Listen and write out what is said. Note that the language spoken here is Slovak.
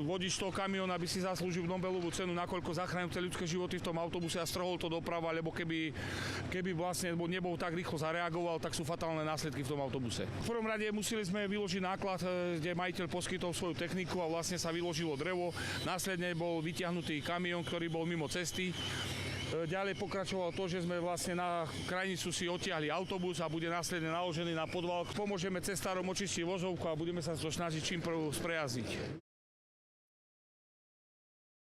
vodič toho kamióna by si zaslúžil Nobelovú cenu, nakoľko zachránil ľudské životy v tom autobuse a strhol to doprava, lebo keby vlastne nebol tak rýchlo zareagoval, tak sú fatálne následky v tom autobuse. V prvom rade museli sme vyložiť náklad, kde majiteľ poskytol svoju techniku a vlastne sa vyložilo drevo. Následne bol vytiahnutý kamión, ktorý bol mimo cesty. Ďalej pokračovalo to, že sme vlastne na krajnicu si odtiahli autobus a bude následne naložený na podval. Pomôžeme cestárom očistiť vozovku a budeme sa to snažiť čím prv sprejazdiť.